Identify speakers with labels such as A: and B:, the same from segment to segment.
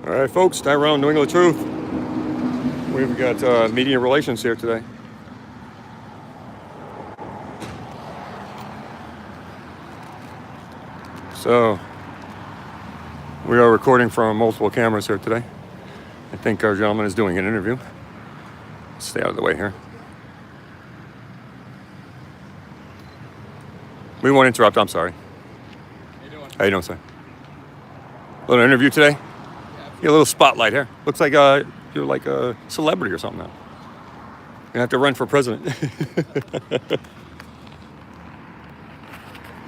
A: All right, folks, Tyrone, New England Truth. We've got media relations here today. So we are recording from multiple cameras here today. I think our gentleman is doing an interview. Stay out of the way here. We won't interrupt. I'm sorry. How you doing, sir? A little interview today? Yeah, a little spotlight here. Looks like you're like a celebrity or something now. You're gonna have to run for president.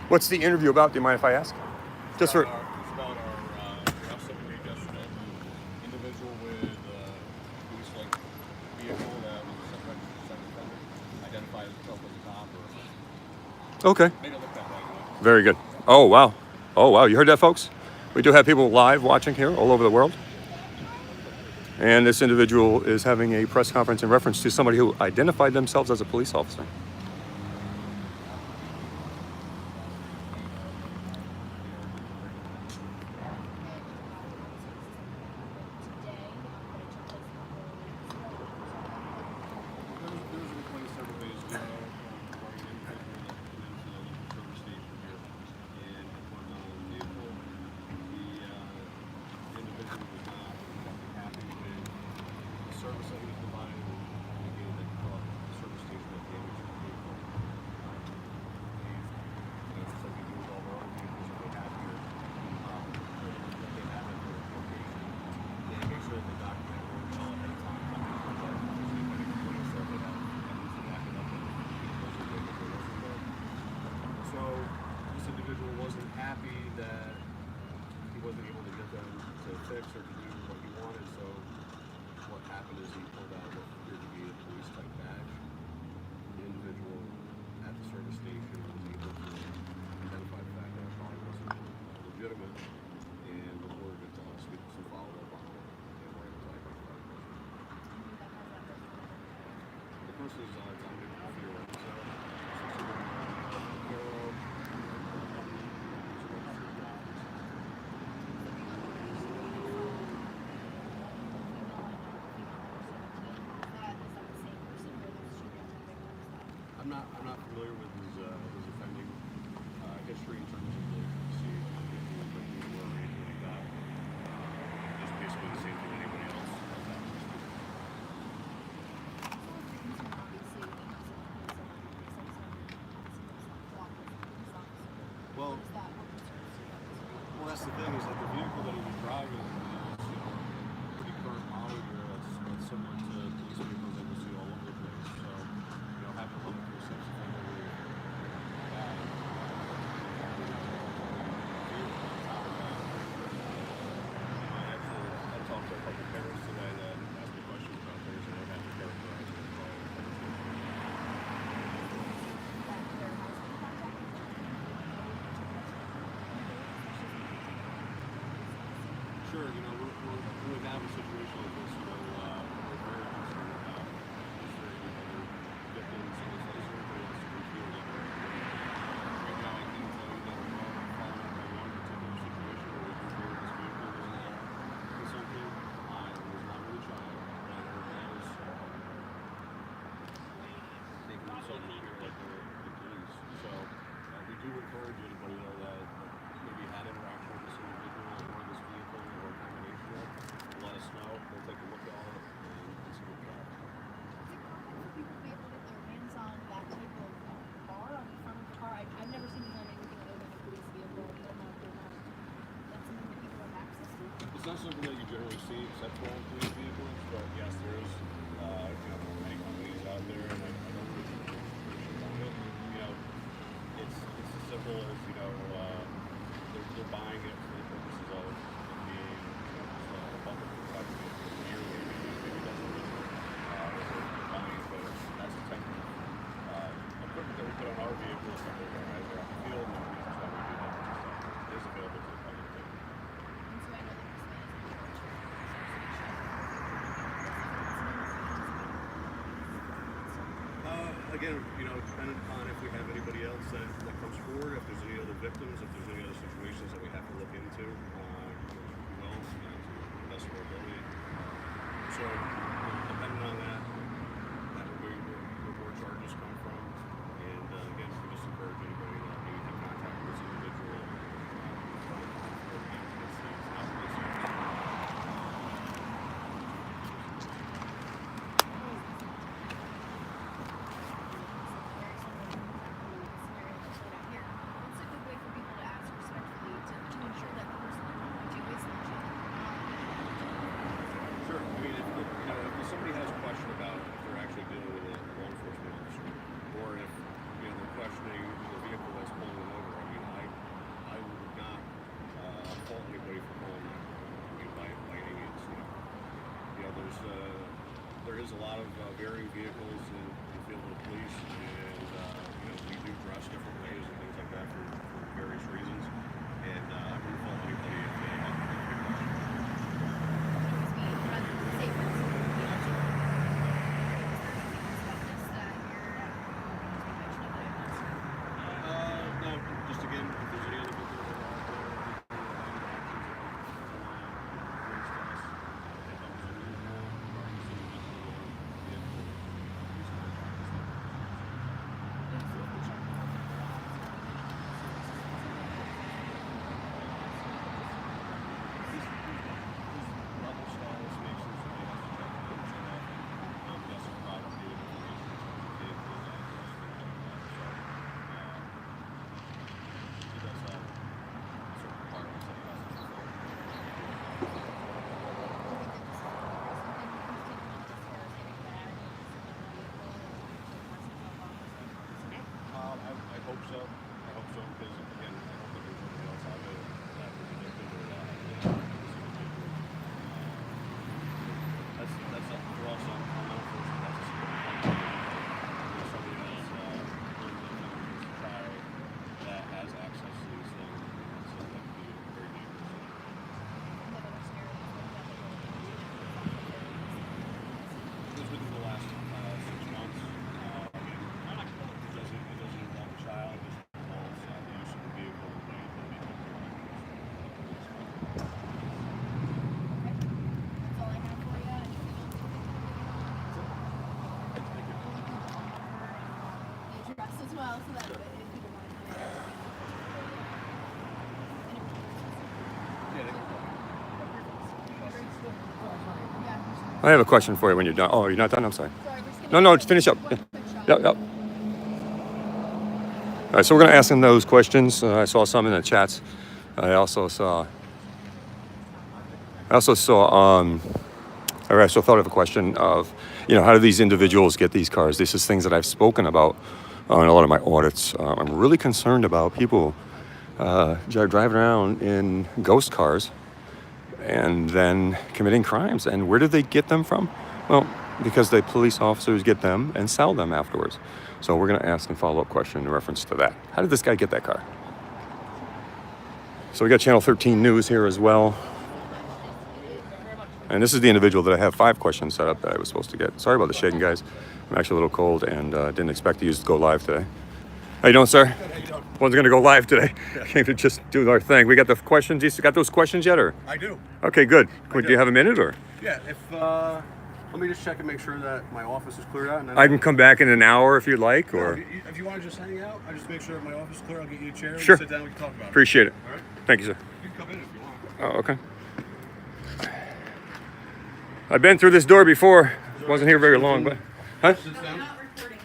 A: What's the interview about? Do you mind if I ask? Just for.
B: It's about our arrest that we made yesterday. Individual with police like vehicle that was a sex offender, identified himself as a cop or
A: Okay.
B: made it look that way.
A: Very good. Oh, wow. Oh, wow. You heard that, folks? We do have people live watching here all over the world. And this individual is having a press conference in reference to somebody who identified themselves as a police officer.
B: Fix or to do what he wanted, so what happened is he pulled out what appeared to be a police type badge. The individual at the service station was able to identify the fact that it probably wasn't legitimate, and the board to tell us to get some follow up on it, and we're able to identify the person. The person is Dominic Fiore, I'm not familiar with his offending history in terms of the or anything like that. Just basically the same thing anybody else. Well, that's the thing is that the vehicle that he was driving is pretty current model year. That's similar to police vehicles that we see all over the place. So having to look for a sex offender I talked to a couple parents today that asked me questions about things and I have to characterize it. Sure, when we have a situation like this, we're very concerned about victims and if there's anybody else who feel that right now I can tell you that we're following one particular situation where we can hear this vehicle was not consenting, it was not with a child, and that is taking themselves to appear like the police. So we do encourage anybody that maybe had interaction with this individual or this vehicle or a combination of, let us know. We'll take a look at it and see what we got.
C: People be able to get their hands on that type of car on the front of the car. I've never seen it on anything other than a police vehicle. That's something that people have access to.
B: It's not something that you generally see except for on police vehicles, but yes, there is many companies out there, and I don't think there's restrictions on it. It's as simple as they're buying it for the purposes of being a public private vehicle. Maybe doesn't really they're buying it, but that's the type of equipment that we put on our vehicles that we're going to either out the field, and the reasons why we do that is available to the public too. Again, depending upon if we have anybody else that comes forward, if there's any other victims, if there's any other situations that we have to look into, we will, to the best of is a lot of varying vehicles in the field of police, and we do dress different ways and things like that for various reasons. And I wouldn't fault anybody if they have to pick a question. No, just again, if there's any other people that are out there, I hope so. I hope so because again, I don't think there's anything else out there that was addicted or that. That's something for us. I'm not for that's a security. Somebody that's a child that has access to these things. So that could be very dangerous. Just within the last 6 months. It doesn't involve a child. It involves the use of the vehicle.
C: As well, so that if people want to
A: I have a question for you when you're done. Oh, you're not done? I'm sorry.
C: Sorry, we're just gonna
A: No, just finish up.
C: one quick shot.
A: Yep. All right, so we're going to ask them those questions. I saw some in the chats. I also thought of a question of, how do these individuals get these cars? This is things that I've spoken about in a lot of my audits. I'm really concerned about people driving around in ghost cars and then committing crimes. And where do they get them from? Well, because the police officers get them and sell them afterwards. So we're going to ask a follow-up question in reference to that. How did this guy get that car? So we got Channel 13 News here as well. And this is the individual that I have 5 questions set up that I was supposed to get. Sorry about the shading, guys. I'm actually a little cold and didn't expect to go live today. How you doing, sir?
B: How you doing?
A: One's going to go live today. Came to just do our thing. We got the questions. You got those questions yet, or?
B: I do.
A: Okay, good.
B: do.
A: Do you have a minute, or?
B: Yeah. Let me just check and make sure that my office is cleared out. And then
A: I can come back in an hour if you'd like, or?
B: If you want to just hang out, I'll just make sure that my office is clear. I'll get you a chair.
A: Sure.
B: Sit down. We can talk about it.
A: Appreciate it.
B: All right.
A: Thank you, sir.
B: You can come in if you want.
A: Oh, okay. I've been through this door before. Wasn't here very long, but... Huh?
B: Sit
C: We're
B: down.
C: not recording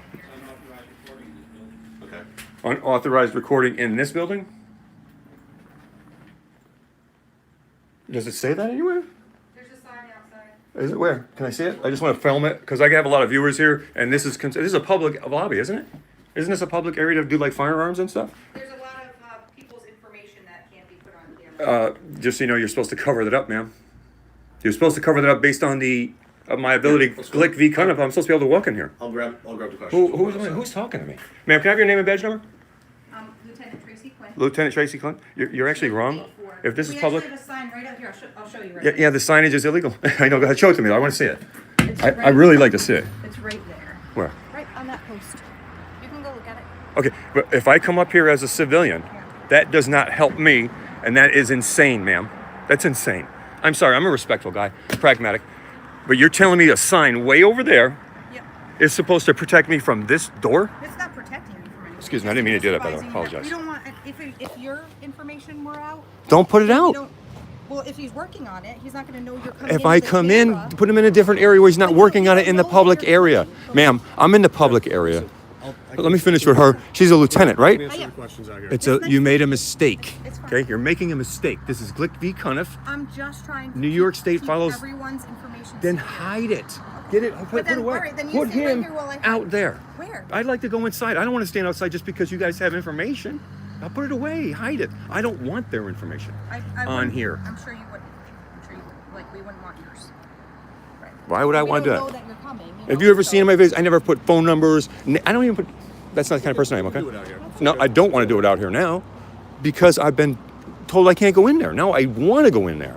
C: here.
B: Okay.
A: Unauthorized recording in this building? Does it say that anywhere?
C: There's a sign outside.
A: Is it where? Can I see it? I just want to film it because I have a lot of viewers here, and this is a public lobby, isn't it? Isn't this a public area to do like firearms and stuff?
D: There's a lot of people's information that can't be put on camera.
A: Just so you know, you're supposed to cover that up, ma'am. You're supposed to cover that up based on my ability. Glick v. Cunup. I'm supposed to be able to walk in here.
B: I'll grab the question.
A: Who's talking to me? Ma'am, can I have your name and badge number?
D: Lieutenant Tracy Quinn.
A: Lieutenant Tracy Clint? You're actually wrong. If this is
D: We
A: public,
D: actually have a sign right out here. I'll show you right
A: yeah, the signage is illegal. I know. Go ahead, show it to me. I want to see it.
D: It's
A: I
D: right-
A: really like to see it.
D: It's right there.
A: Where?
D: Right on that post. You can go look at it.
A: Okay, but if I come up here as a civilian, that does not help me, and that is insane, ma'am. That's insane. I'm sorry, I'm a respectful guy, pragmatic. But you're telling me a sign way over there
D: Yep.
A: is supposed to protect me from this door?
D: It's not protecting you from anything.
A: Excuse me, I didn't mean to do that, by the way. I
D: Supervising
A: apologize.
D: You don't want, if your information were out,
A: Don't put it
D: you
A: out.
D: don't, well, if he's working on it, he's not going to know you're coming
A: If
D: in
A: I
D: with a
A: come in,
D: camera.
A: put him in a different area where he's not
D: But
A: working on it
D: you
A: in the
D: don't know
A: public
D: what you're
A: area.
D: doing.
A: Ma'am, I'm in the public area. Let me finish with her. She's a lieutenant, right?
B: Answer
D: yeah.
B: the questions out here.
A: You made a mistake.
D: It's fine.
A: Okay, you're making a mistake. This is Glick v. Cuniff.
D: I'm just trying to
A: New York State
D: keep
A: follows-
D: everyone's information
A: Then
D: secure.
A: hide it. Get it. Put
D: then,
A: it away.
D: all right, then you
A: Put
D: sit right
A: him
D: here while I hide.
A: out there.
D: Where?
A: I'd like to go inside. I don't want to stand outside just because you guys have information. I'll put it away. Hide it. I don't want their information
D: I
A: on
D: wouldn't-
A: here.
D: I'm sure you wouldn't. I'm sure you wouldn't. Like, we wouldn't want yours. Right.
A: Why would I
C: We
A: want to do
C: don't know
A: that?
C: that you're coming.
A: Have you ever seen in my videos? I never put phone numbers. I don't even put. That's not the kind of person I am. Okay.
B: Do it out here.
A: No, I don't want to do it out here now, because I've been told I can't go in there. Now I want to go in there.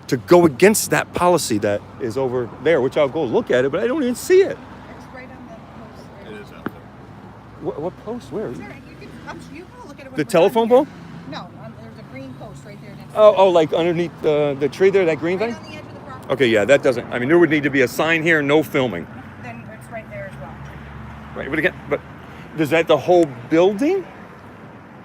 A: To go against that policy that is over there, which I'll go look at it, but I don't even see it.
C: It's right on the post.
B: It
C: Right?
B: is out there.
A: What post? Where?
C: Sure, you can look at it. when
A: The
C: we're
A: telephone
C: done
A: pole?
C: here. No, there's a green post right there next.
A: Oh, like underneath the tree there, that green
C: Right
A: thing?
C: on the edge of the property.
A: Okay, yeah, that doesn't. I mean, there would need to be a sign here, no filming.
C: Then it's right there as well.
A: Right, but again, is that the whole building?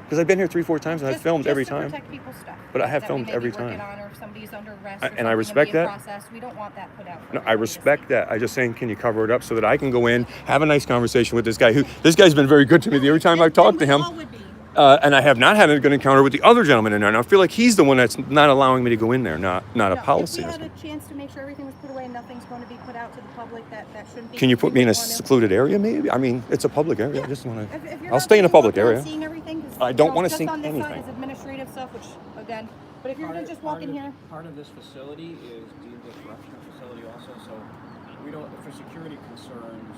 A: Because I've been here 3-4 times and I've filmed
C: Just
A: every
C: to
A: time.
C: protect people's stuff.
A: But I have
C: that
A: filmed
C: we may
A: every
C: be working
A: time.
C: on, or if somebody's under arrest,
A: I-
C: or
A: and I
C: something
A: respect
C: being
A: that.
C: processed, we don't want that put out. for
A: No, I
C: everybody to
A: respect
C: see.
A: that. I just saying, can you cover it up so that I can go in, have a nice conversation with this guy this guy's been very good to me every time I've talked to him.
C: All would be.
A: And I have not had a good encounter with the other gentleman in there. And I feel like he's the one that's not allowing me to go in there, not a
C: No,
A: policy.
C: If we had a chance to make sure everything was put away, nothing's going to be put out to the public. That shouldn't be.
A: Can you put me in a
C: we wouldn't want to-
A: secluded area, maybe? I mean, it's a public area. I just want
C: If
A: to.
C: you're
A: I'll
C: not
A: stay in a
C: comfortable
A: public
C: with
A: area.
C: Seeing everything, 'cause,
A: I don't wanna
C: just
A: see
C: on this side
A: anything.
C: is administrative stuff, which again. But if you're gonna just walk in here,
E: Part of this facility is deemed a correctional facility also, so we don't, for security concerns,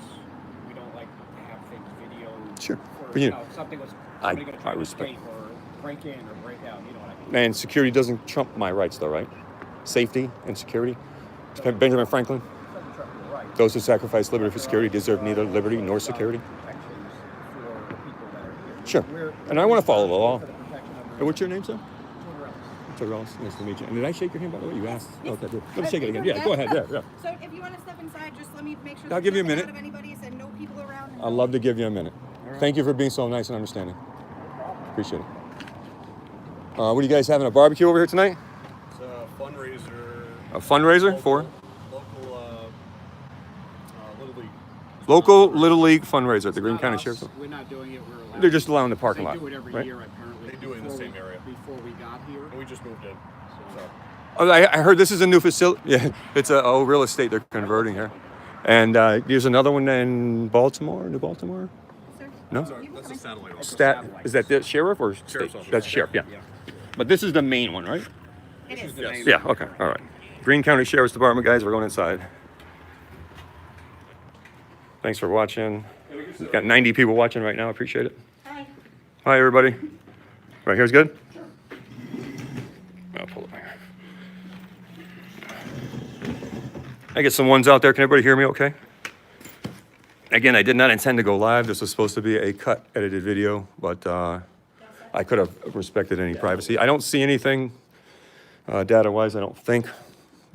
E: we don't like to have things videoed.
A: Sure.
E: For,
A: But
E: you
A: you-
E: know, something was
A: I-
E: somebody gonna
A: I
E: try to
A: respect-
E: escape or break in or break out, you know what I mean?
A: And security doesn't trump my rights, though, right? Safety and security. Benjamin Franklin.
E: Doesn't trump your right.
A: Those who sacrifice liberty for security deserve neither liberty nor security.
E: Protections for the people that are here.
A: Sure.
E: We're
A: And I want to follow the law.
E: for the protection of
A: And what's your name, sir?
E: Tortorella.
A: Terrell. Nice to meet you. And did I shake your hand, by the way? You asked.
C: Yes.
A: Okay, good. Let me shake it again. Yeah, go ahead. Yeah.
C: So if you want to step inside, just let me make sure.
A: I'll
C: there's
A: give you a
C: nothing
A: minute.
C: Out of anybody's and no people around.
A: I'd love to give you a minute. Thank you for being so nice and understanding. Appreciate it. What are you guys having, a barbecue over here tonight?
B: It's a fundraiser.
A: A fundraiser for?
B: Local
A: Local Little League fundraiser at the Greene
E: Not
A: County
E: us.
A: Sheriff's Office.
E: We're not doing it. We're allowed.
A: They're just allowing the parking
E: They
A: lot,
E: do it every
A: right?
E: year apparently.
B: They do it in the
E: before
B: same
E: we-
B: area.
E: Before we got here.
B: And we just moved in. So.
A: Oh, I heard this is a new facility. Yeah, it's a real estate they're converting here. And there's another one in Baltimore, New Baltimore.
C: Sir,
A: No?
B: Sorry, that's a satellite office.
A: Is that the sheriff or state?
B: Sheriff's office.
A: That's sheriff, yeah. But this is the main one, right?
C: It is.
E: the
B: Yes.
E: main-
A: Yeah, okay, all right. Greene County Sheriff's Department, guys, we're going inside. Thanks for watching. We've got 90 people watching right now, appreciate it.
C: Hi.
A: Hi, everybody. Right here's good? Sure. I'll pull it back. I get some ones out there. Can everybody hear me okay? Again, I did not intend to go live. This was supposed to be a cut edited video, but I could have respected any privacy. I don't see anything data-wise, I don't think.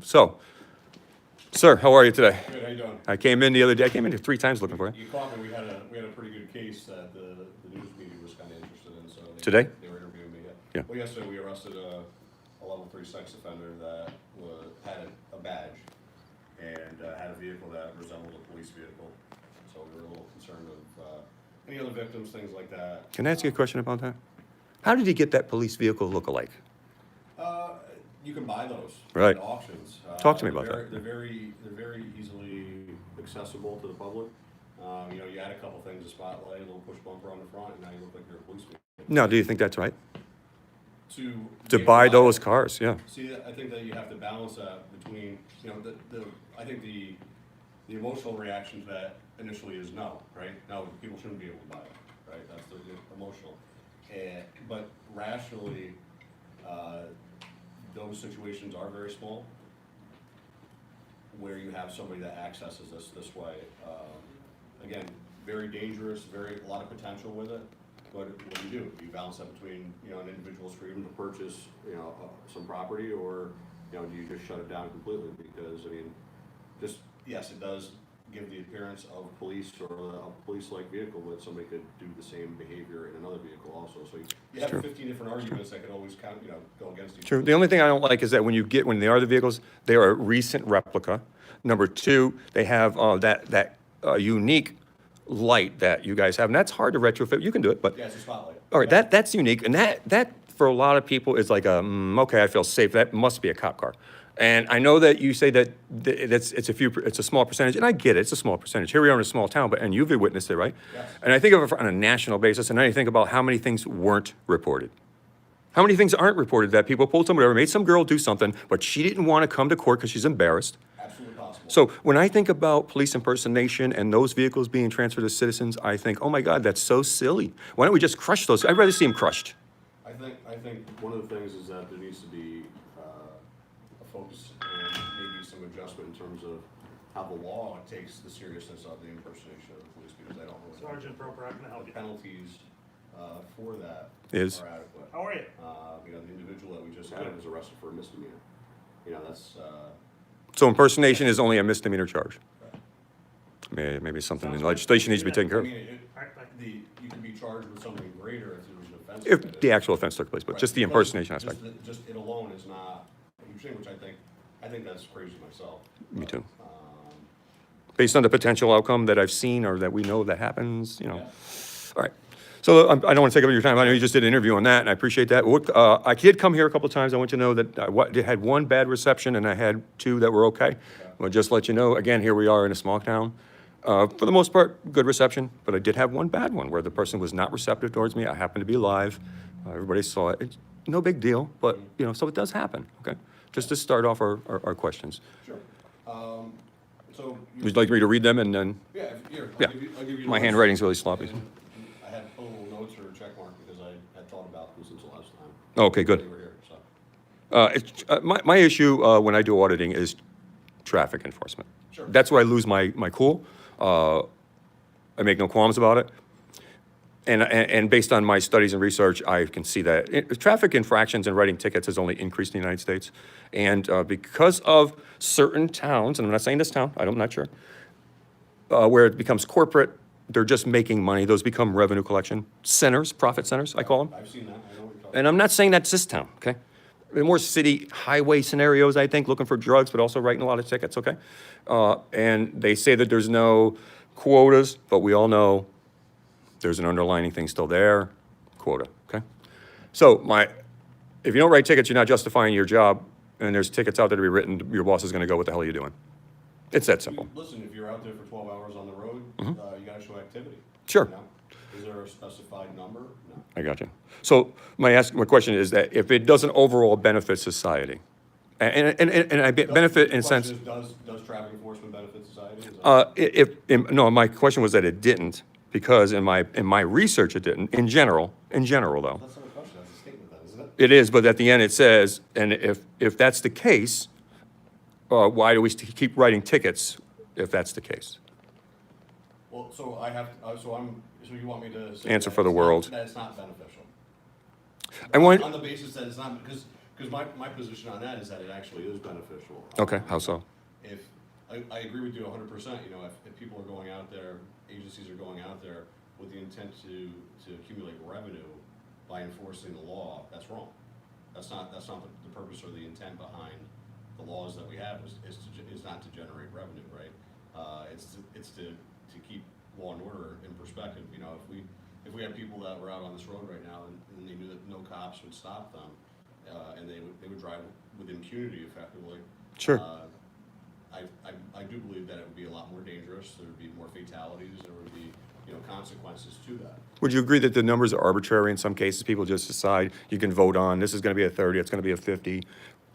A: So, sir, how are you today?
B: Good, how you doing?
A: I came in the other day. I came in here 3 times looking for you.
B: You called me. We had a pretty good case that the news media was kind of interested in. So
A: Today?
B: They were interviewing me.
A: Yeah.
B: Well, yesterday we arrested a level 3 sex offender that had a badge and had a vehicle that resembled a police vehicle. So we were a little concerned of any other victims, things like that.
A: Can I ask you a question about that? How did you get that police vehicle look-alike?
B: You can buy those
A: Right.
B: at auctions.
A: Talk to me about
B: they're
A: that.
B: They're very easily accessible to the public. You add a couple things, a spotlight, a little push bumper on the front, and now you look like you're a police vehicle.
A: No, do you think that's right? To
B: get
A: buy
B: by-
A: those cars, yeah.
B: See, I think that you have to balance that between, I think the emotional reaction to that initially is no, right? No, people shouldn't be able to buy it, right? That's the emotional. But rationally, those situations are very small, where you have somebody that accesses this way. Again, very dangerous, a lot of potential with it. But what do? You balance that between, an individual's freedom to purchase, some property, or, do you just shut it down completely? Because, yes, it does give the appearance of police or a police-like vehicle, but somebody could do the same behavior in another vehicle also. So you have 15 different arguments that could always go against each
A: True.
B: other.
A: The only thing I don't like is that when they are the vehicles, they are a recent replica. Number 2, they have that unique light that you guys have, and that's hard to retrofit. You can do it, but
B: Yeah, it's a spotlight.
A: all right, that's unique, and that for a lot of people is like okay, I feel safe. That must be a cop car. And I know that you say that it's a small percentage, and I get it. It's a small percentage. Here we are in a small town, and you've witnessed it, right?
B: Yes.
A: And I think of it on a national basis, and then I think about how many things weren't reported. How many things aren't reported that people pulled somebody over, made some girl do something, but she didn't want to come to court because she's embarrassed.
B: Absolutely
A: So when I think about police impersonation and those vehicles being transferred to citizens, I think, oh my God, that's so silly. Why don't we just crush those? I'd rather see them crushed.
B: I think one of the things is that there needs to be a focus and maybe some adjustment in terms of how the law takes the seriousness of the impersonation of the police, because I don't know what
F: Sergeant Proper, how can I help
B: the
F: you?
B: penalties for that
A: Is?
B: are adequate.
F: How are you?
B: You know, the individual that we just had was arrested for a misdemeanor. You know, that's
A: So impersonation is only a misdemeanor charge. Maybe something in legislation needs to be taken care
B: I
A: of.
B: mean, you can be charged with something greater if there was an offense.
A: If
B: committed.
A: the actual offense took place, but
B: Right.
A: just the
B: But
A: impersonation
B: just
A: aspect.
B: just it alone is not a huge thing, which I think that's crazy myself.
A: Me too.
B: Um,
A: Based on the potential outcome that I've seen or that we know that happens, you know.
B: Yeah.
A: All right. So I don't want to take up your time. I know you just did an interview on that, and I appreciate that. I did come here a couple of times. I want you to know that I had one bad reception, and I had two that were okay. Well, just let you know, again, here we are in a small town. For the most part, good reception, but I did have one bad one where the person was not receptive towards me. I happened to be live. Everybody saw it. It's no big deal, but, you know, so it does happen, okay? Just to start off our questions.
B: Sure. So.
A: Would you like me to read them and then?
B: Yeah, here,
A: Yeah.
B: I'll give you.
A: My
B: the
A: handwriting's
B: list.
A: really sloppy.
B: And I had put a little notes or a check mark because I had thought about this since the last time.
A: Okay, good.
B: We were here, so.
A: My issue when I do auditing is traffic enforcement.
B: Sure.
A: That's where I lose my cool. I make no qualms about it. And based on my studies and research, I can see that traffic infractions and writing tickets has only increased in the United States. And because of certain towns, and I'm not saying this town, I'm not sure, where it becomes corporate, they're just making money. Those become revenue collection centers, profit centers, I call them.
B: I've seen that, I know what you're talking
A: And I'm not saying that's this town, okay? More city highway scenarios, I think, looking for drugs, but also writing a lot of tickets, okay? And they say that there's no quotas, but we all know there's an underlining thing still there, quota, okay? So if you don't write tickets, you're not justifying your job, and there's tickets out there to be written, your boss is gonna go, what the hell are you doing? It's that simple.
B: Listen, if you're out there for 12 hours on the road, you gotta show activity.
A: Sure.
B: You know? Is there a specified number? No.
A: I got you. So my question is that if it doesn't overall benefit society, and I benefit in a sense,
B: The question is, does traffic enforcement benefit society? Is that-
A: no, my question was that it didn't, because in my research it didn't, in general though.
B: That's not a question, that's a statement then, isn't it?
A: It is, but at the end it says, and if that's the case, why do we keep writing tickets if that's the case?
B: Well, so so you want me to say
A: Answer
B: that
A: for the
B: it's
A: world.
B: That it's not beneficial?
A: I want,
B: On the basis that it's not, because my position on that is that it actually is beneficial.
A: okay, how so?
B: If, I agree with you 100%, you know, if people are going out there, agencies are going out there with the intent to accumulate revenue by enforcing the law, that's wrong. That's not the purpose or the intent behind the laws that we have is not to generate revenue, right? It's to keep law and order in perspective. You know, if we had people that were out on this road right now and they knew that no cops would stop them, and they would drive with impunity effectively.
A: Sure.
B: I do believe that it would be a lot more dangerous. There would be more fatalities. There would be, you know, consequences to that.
A: Would you agree that the numbers are arbitrary in some cases? People just decide you can vote on, this is gonna be a 30, it's gonna be a 50.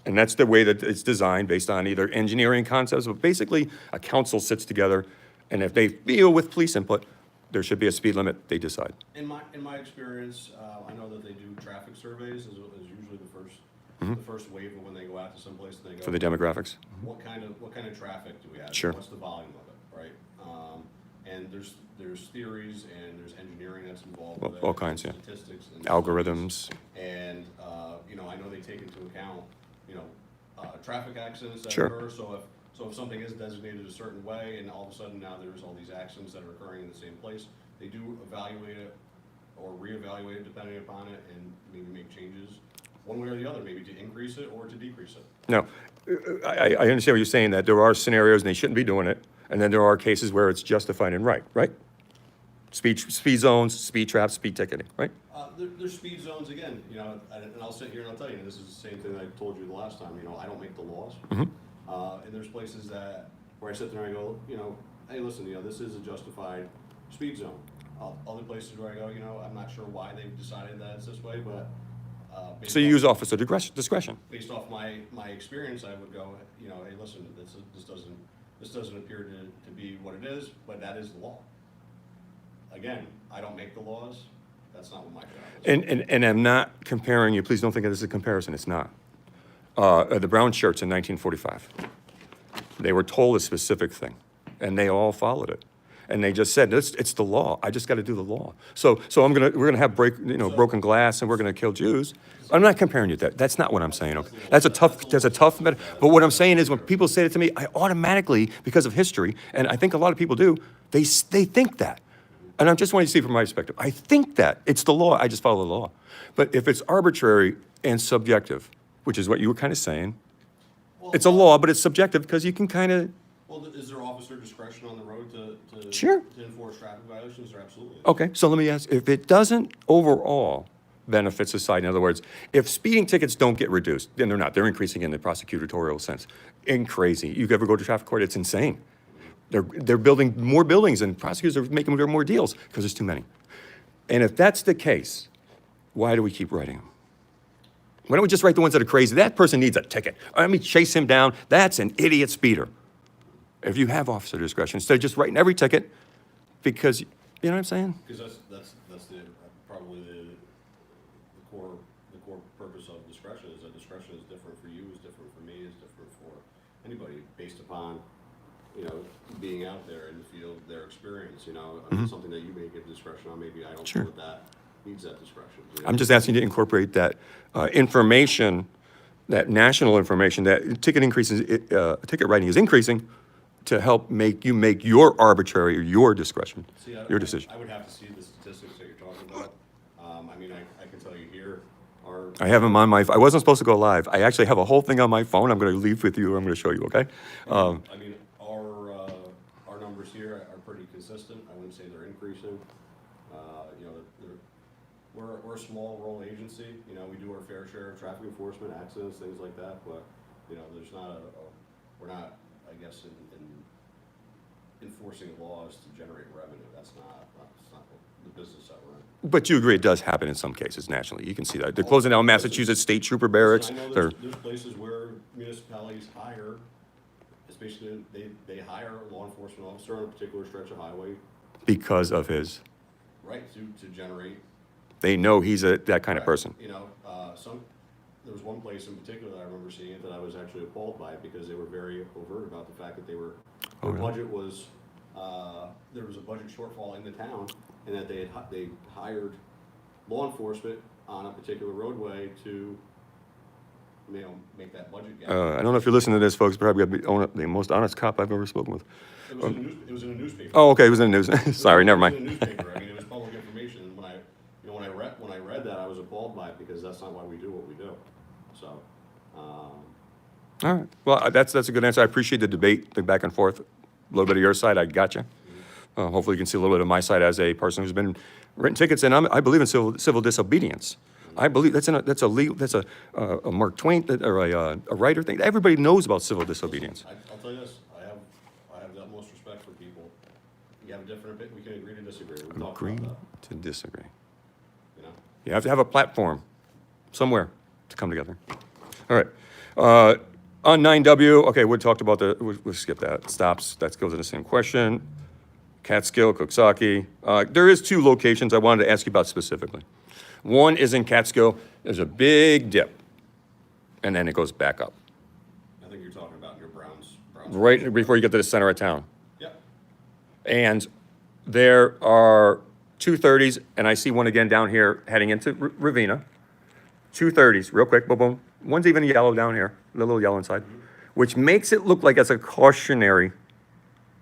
A: And that's the way that it's designed, based on either engineering concepts, but basically a council sits together, and if they feel with police input, there should be a speed limit, they decide.
B: In my experience, I know that they do traffic surveys is usually the first wave of when they go out to someplace and they go
A: For the demographics?
B: what kind of traffic do we have?
A: Sure.
B: What's the volume of it, right? And there's theories and there's engineering that's involved with it.
A: All kinds, yeah.
B: Statistics and
A: Algorithms.
B: And you know, I know they take into account, you know, traffic accidents that
A: Sure.
B: occur. So if something is designated a certain way and all of a sudden now there's all these accidents that are occurring in the same place, they do evaluate it or reevaluate it depending upon it and maybe make changes one way or the other, maybe to increase it or to decrease it.
A: No, I understand what you're saying, that there are scenarios and they shouldn't be doing it, and then there are cases where it's justified and right? Speed zones, speed traps, speed ticketing, right?
B: There's speed zones again, you know, and I'll sit here and I'll tell you, and this is the same thing that I told you the last time, you know, I don't make the laws. And there's places where I sit there and I go, you know, hey, listen, you know, this is a justified speed zone. Other places where I go, you know, I'm not sure why they've decided that it's this way, but based
A: So you
B: off-
A: use officer discretion.
B: based off my experience, I would go, you know, hey, listen, this doesn't This doesn't appear to be what it is, but that is the law. Again, I don't make the laws. That's not what my job is.
A: And I'm not comparing you. Please don't think of this as a comparison. It's not. The brown shirts in 1945. They were told a specific thing, and they all followed it. And they just said, it's the law. I just got to do the law. So we're gonna have broken glass, and we're gonna kill Jews. I'm not comparing you to that. That's not what I'm saying. Okay? That's a tough matter. But what I'm saying is, when people say it to me, I automatically, because of history, and I think a lot of people do, they think that. And I just want you to see from my perspective. I think that it's the law. I just follow the law. But if it's arbitrary and subjective, which is what you were kind of saying, it's a law, but it's subjective because you can kind of.
B: Well, is there officer discretion on the road to
A: Sure.
B: to enforce traffic violations? There absolutely is.
A: Okay, so let me ask, if it doesn't overall benefit society, in other words, if speeding tickets don't get reduced, then they're not, they're increasing in the prosecutorial sense. And crazy. You ever go to traffic court, it's insane. They're building more buildings and prosecutors are making more deals because there's too many. And if that's the case, why do we keep writing them? Why don't we just write the ones that are crazy? That person needs a ticket. Let me chase him down. That's an idiot speeder. If you have officer discretion, instead of just writing every ticket, because, you know what I'm saying?
B: Because that's probably the core purpose of discretion is that discretion is different for you, is different for me, is different for anybody based upon, being out there in the field, their experience, I mean, something that you may give discretion on, maybe I don't
A: Sure.
B: feel that needs that discretion.
A: I'm just asking you to incorporate that information, that national information, that ticket writing is increasing to help make your arbitrary or your discretion,
B: See,
A: your decision.
B: I would have to see the statistics that you're talking about. I mean, I can tell you here,
A: I have them on I wasn't supposed to go live. I actually have a whole thing on my phone. I'm going to leave with you. I'm going to show you, okay?
B: I mean, our numbers here are pretty consistent. I wouldn't say they're increasing. We're a small rural agency. We do our fair share of traffic enforcement, accidents, things like that. But there's not we're not, I guess, in enforcing laws to generate revenue. That's not the business that we're in.
A: But you agree it does happen in some cases nationally. You can see that. They're closing down Massachusetts State Trooper barracks.
B: Listen, I know there's places where municipalities hire, especially they hire a law enforcement officer on a particular stretch of highway.
A: Because of his.
B: Right, to generate.
A: They know he's that kind of person.
B: There was one place in particular that I remember seeing it that I was actually appalled by because they were very overt about the fact that their budget was, there was a budget shortfall in the town, and that they hired law enforcement on a particular roadway to, make that budget gap.
A: I don't know if you're listening to this, folks, probably got the most honest cop I've ever spoken with.
B: It was in a newspaper.
A: Oh, okay, it was in the news. Sorry, never mind.
B: It was in a newspaper. I mean, it was public information. And when I read that, I was appalled by it because that's not why we do what we do. So.
A: All right. Well, that's a good answer. I appreciate the debate, the back and forth. A little bit of your side, I got you. Hopefully, you can see a little bit of my side as a person who's been written tickets, and I believe in civil disobedience. I believe that's a Mark Twain or a writer thing. Everybody knows about civil disobedience.
B: I'll tell you this. I have the utmost respect for people. You have a different opinion. We can agree to disagree. We can talk
A: Agree
B: about that.
A: to disagree.
B: You
A: You have to have a platform somewhere to come together. All right. On 9W, okay, we talked about we'll skip that. Stops, that goes in the same question. Catskill, Cooksaki. There is 2 locations I wanted to ask you about specifically. One is in Catskill. There's a big dip, and then it goes back up.
B: I think you're talking about your Browns.
A: Right before you get to the center of town.
B: Yep.
A: And there are 230s, and I see one again down here heading into Ravenna. 230s, real quick, boom, boom. One's even yellow down here, the little yellow inside, which makes it look like it's a cautionary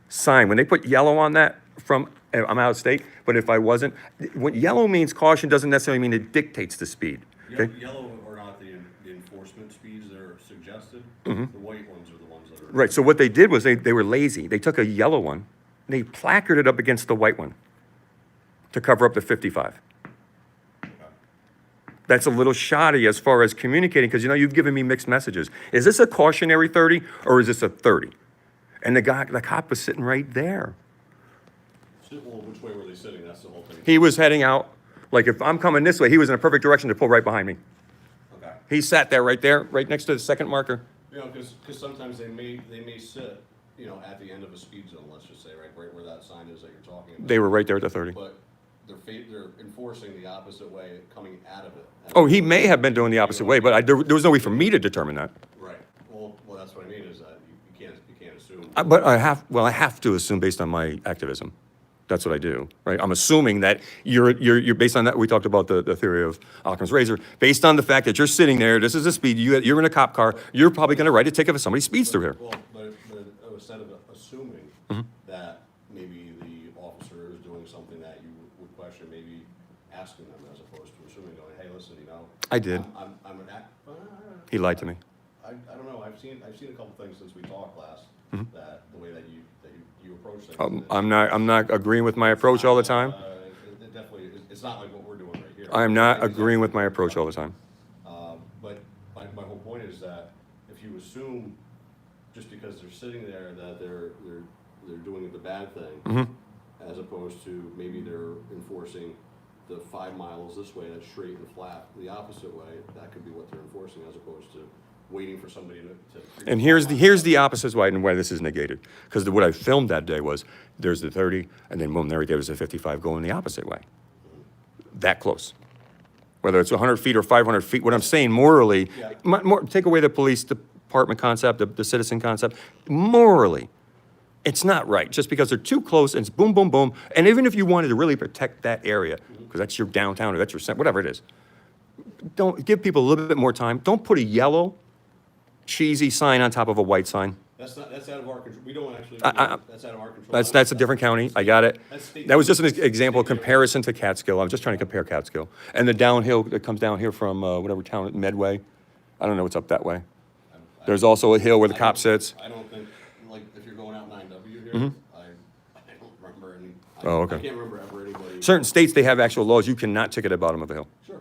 A: sign. When they put yellow on that I'm out of state, but if I wasn't, what yellow means caution doesn't necessarily mean it dictates the speed. Okay?
B: Yellow are not the enforcement speeds that are suggested. The white ones are the ones that are.
A: Right, so what they did was they were lazy. They took a yellow one, and they placarded it up against the white one to cover up the 55. That's a little shoddy as far as communicating, because you've given me mixed messages. Is this a cautionary 30 or is this a 30? And the cop was sitting right there.
B: Well, which way were they sitting? That's the whole thing.
A: He was heading out, like if I'm coming this way, he was in a perfect direction to pull right behind me.
B: Okay.
A: He sat there, right next to the second marker.
B: Because sometimes they may sit you know, at the end of a speed zone, let's just say, right where that sign is that you're talking about.
A: They were right there at the 30.
B: But they're enforcing the opposite way coming out of it.
A: Oh, he may have been doing the opposite way, but there was no way for me to determine that.
B: Right. Well, that's what I mean is that you can't assume.
A: But I have to assume based on my activism. That's what I do, right? I'm assuming that you're based on that. We talked about the theory of Occam's razor. Based on the fact that you're sitting there, this is the speed, you're in a cop car, you're probably going to write a ticket if somebody speeds through here.
B: Well, but instead of assuming that maybe the officer is doing something that you would question, maybe asking them as opposed to assuming, going, hey, listen, you know.
A: I did.
B: I'm an act.
A: He lied to me.
B: I don't know. I've seen a couple things since we talked last that the way that you approach things.
A: I'm not agreeing with my approach all the time.
B: It definitely it's not like what we're doing right here.
A: I'm not agreeing with my approach all the time.
B: But my whole point is that if you assume just because they're sitting there that they're doing the bad thing, as opposed to maybe they're enforcing the 5 miles this way, that's straight and flat, the opposite way, that could be what they're enforcing as opposed to waiting for somebody to
A: And here's the opposite why and why this is negated. Because what I filmed that day was there's the 30, and then boom, there was a 55 going the opposite way. That close. Whether it's 100 feet or 500 feet, what I'm saying morally, take away the police department concept, the citizen concept, morally, it's not right. Just because they're too close and it's boom, boom, boom. And even if you wanted to really protect that area, because that's your downtown or that's your center, whatever it is, don't give people a little bit more time. Don't put a yellow, cheesy sign on top of a white sign.
B: That's out of our control. We don't actually. That's out of our control.
A: That's a different county. I got it.
B: That's state-
A: That was just an example, comparison to Catskill. I was just trying to compare Catskill. And the downhill that comes down here from whatever town, Medway. I don't know what's up that way. There's also a hill where the cop sits.
B: I don't think, like, if you're going out 9W here, I don't remember any.
A: Oh, okay.
B: I can't remember ever anybody.
A: Certain states, they have actual laws. You cannot ticket at the bottom of a hill.
B: Sure.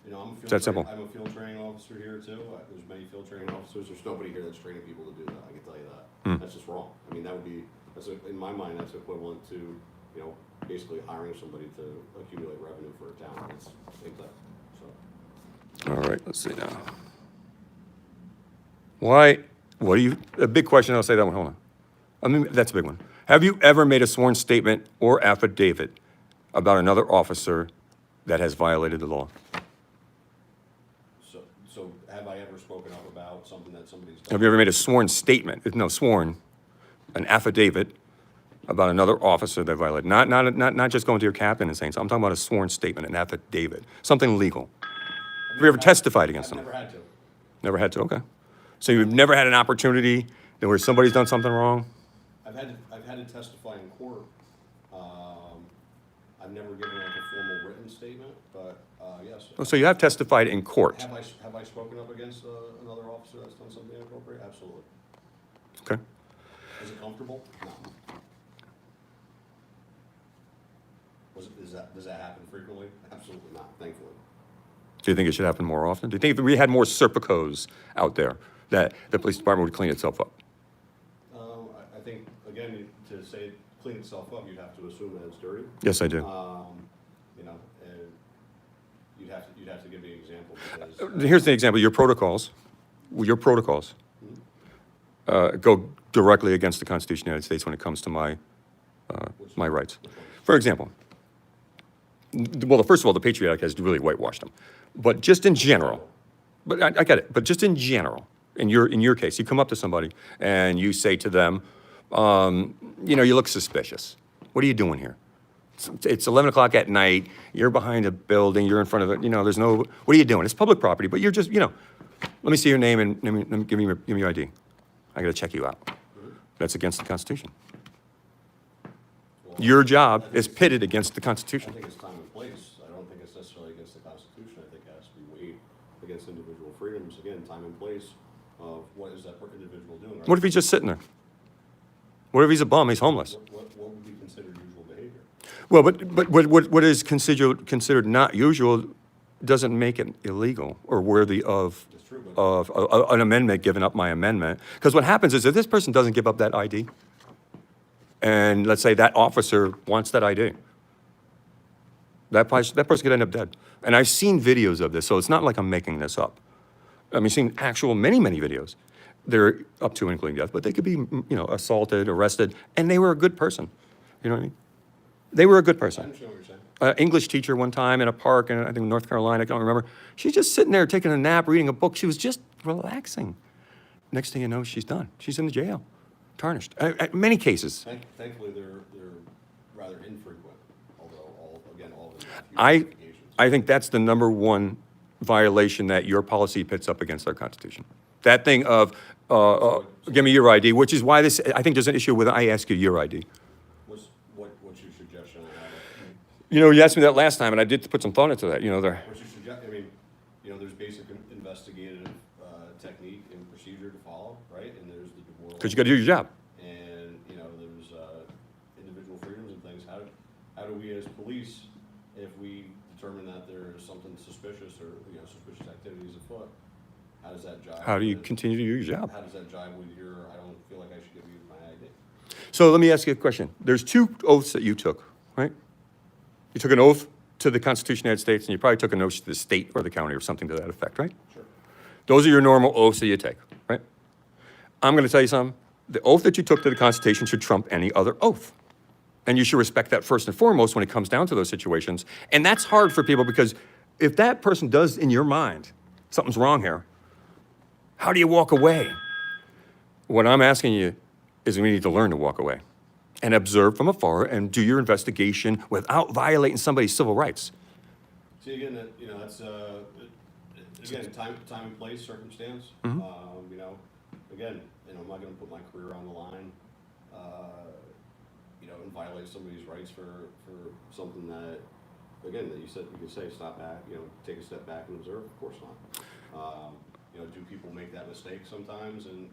B: You know,
A: It's that simple.
B: I'm a field training officer here too. There's many field training officers. There's nobody here that's training people to do that. I can tell you that. That's just wrong. I mean, in my mind, that's equivalent to, you know, basically hiring somebody to accumulate revenue for a town. It's the same thing. So.
A: All right, let's see now. A big question, I'll say that one, hold on. I mean, that's a big one. Have you ever made a sworn statement or affidavit about another officer that has violated the law?
B: So have I ever spoken up about something that somebody's done?
A: Have you ever made a sworn statement, no, sworn, an affidavit about another officer that violated? Not just going to your captain and saying, so I'm talking about a sworn statement, an affidavit, something legal. Have you ever testified against them?
B: I've never had to.
A: Never had to, okay. So you've never had an opportunity where somebody's done something wrong?
B: I've had to testify in court. I've never given like a formal written statement, but yes.
A: Oh, so you have testified in court?
B: Have I spoken up against another officer that's done something inappropriate? Absolutely.
A: Okay.
B: Is it comfortable? No. Does that happen frequently? Absolutely not, thankfully.
A: Do you think it should happen more often? Do you think if we had more Serpicos out there, that the police department would clean itself up?
B: I think, again, to say clean itself up, you'd have to assume that it's dirty.
A: Yes, I do.
B: You know, you'd have to give me an example because.
A: Here's the example, your protocols go directly against the Constitution of the United States when it comes to my rights. For example, well, first of all, the Patriot Act has really whitewashed them. But just in general, but I get it, but just in general, in your case, you come up to somebody and you say to them, you know, you look suspicious. What are you doing here? It's 11 o'clock at night, you're behind a building, you're in front of it, you know, what are you doing? It's public property, but you're just, you know, let me see your name and let me give me your ID. I gotta check you out. That's against the Constitution. Your job is pitted against the
B: I
A: Constitution.
B: think it's time and place. I don't think it's necessarily against the Constitution. I think it has to be weighed against individual freedoms. Again, time and place of what is that individual doing. Right?
A: What if he's just sitting there? What if he's a bum, he's homeless?
B: What would be considered usual behavior?
A: Well, but what is considered not usual doesn't make it illegal or worthy of
B: That's true, but
A: an amendment, giving up my amendment. Because what happens is if this person doesn't give up that ID, and let's say that officer wants that ID, that person could end up dead. And I've seen videos of this, so it's not like I'm making this up. I mean, I've seen actual many videos. they're up to including death, but they could be, assaulted, arrested, and they were a good person. You know what I mean? They were a good
B: I
A: person.
B: understand what you're saying.
A: English teacher one time in a park in, I think, North Carolina, I don't remember. She's just sitting there taking a nap, reading a book. She was just relaxing. Next thing you know, she's done. She's in the jail, tarnished. Many cases.
B: Thankfully, they're rather infrequent, although all of them have huge
A: I,
B: ramifications.
A: I think that's the number one violation that your policy pits up against our Constitution. That thing of, give me your ID, which is why this, I think there's an issue with, I ask you your ID.
B: What's your suggestion on that?
A: You asked me that last time, and I did put some thought into that.
B: What's your suggestion? I mean, there's basic investigative technique and procedure to follow, right? And there's the demoralization.
A: Because you got to do your job.
B: And, there's individual freedoms and things. How do we as police, if we determine that there's something suspicious or, suspicious activities afoot, how does that jive?
A: How do you
B: with-
A: continue to do your job?
B: How does that jive with your, I don't feel like I should give you my ID?
A: So let me ask you a question. There's 2 oaths that you took, right? You took an oath to the Constitution of the United States, and you probably took an oath to the state or the county or something to that effect, right?
B: Sure.
A: Those are your normal oaths that you take, right? I'm going to tell you something. The oath that you took to the Constitution should trump any other oath. And you should respect that first and foremost when it comes down to those situations. And that's hard for people because if that person does in your mind, something's wrong here, how do you walk away? What I'm asking you is we need to learn to walk away and observe from afar and do your investigation without violating somebody's civil rights.
B: See, again, that's, again, time and place, circumstance.
A: Mm-hmm.
B: Again, I'm not gonna put my career on the line, and violate somebody's rights for something that, again, that you can say, stop back, take a step back and observe, of course not. Do people make that mistake sometimes and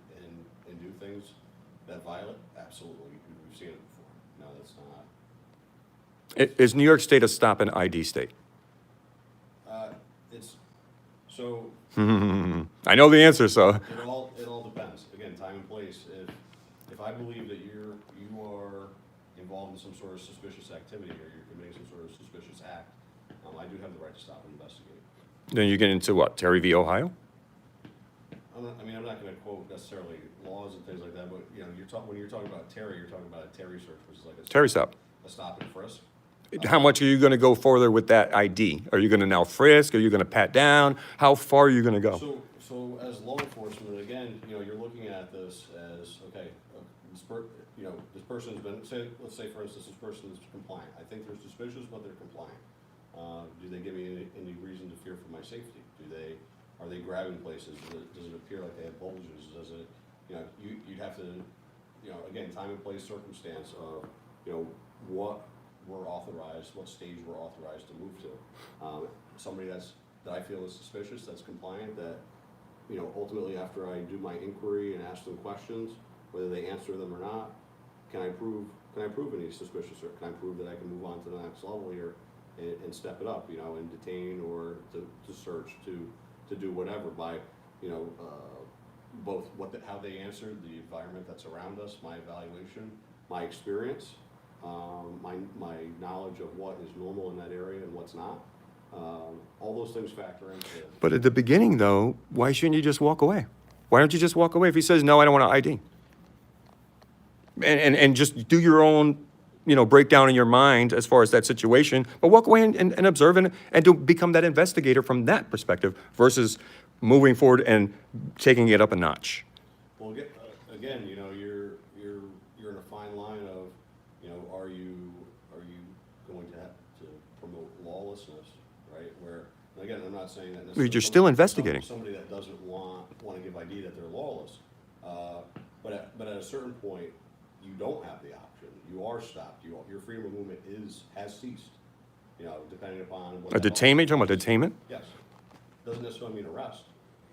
B: do things that violate? Absolutely, we've seen it before. No, that's not.
A: Is New York State a stop and ID state?
B: It's, so,
A: I know the answer, so.
B: it all depends. Again, time and place. If I believe that you are involved in some sort of suspicious activity or you're committing some sort of suspicious act, I do have the right to stop and investigate.
A: Then you get into what, Terry v. Ohio?
B: I'm not gonna quote necessarily laws and things like that, but, when you're talking about Terry, you're talking about a Terry search, which is like
A: Terry stop.
B: a stop and frisk.
A: How much are you going to go further with that ID? Are you going to now frisk? Are you going to pat down? How far are you going to go?
B: So as law enforcement, again, you're looking at this as, okay, this person's been, let's say for instance, this person is compliant. I think they're suspicious, but they're compliant. Do they give me any reason to fear for my safety? Are they grabbing places? Does it appear like they have bulges? Does it, you'd have to, again, time and place, circumstance of, what we're authorized, what stage we're authorized to move to. Somebody that I feel is suspicious, that's compliant, that, ultimately after I do my inquiry and ask them questions, whether they answer them or not, can I prove any suspicious, or can I prove that I can move on to the next level here and step it up, and detain or to search, to do whatever by, both how they answered, the environment that's around us, my evaluation, my experience, my knowledge of what is normal in that area and what's not. All those things factor into it.
A: But at the beginning, though, why shouldn't you just walk away? Why don't you just walk away if he says, no, I don't want to ID? And just do your own, breakdown in your mind as far as that situation, but walk away and observe and to become that investigator from that perspective versus moving forward and taking it up a notch.
B: Well, again, you're in a fine line of, are you going to have to promote lawlessness, right? Where, and again, I'm not saying that necessarily.
A: You're still investigating.
B: Somebody that doesn't want to give ID that they're lawless, but at a certain point, you don't have the option. You are stopped. Your freedom of movement has ceased. Depending upon what.
A: A detainment? You're talking about detainment?
B: Yes. Doesn't necessarily mean arrest,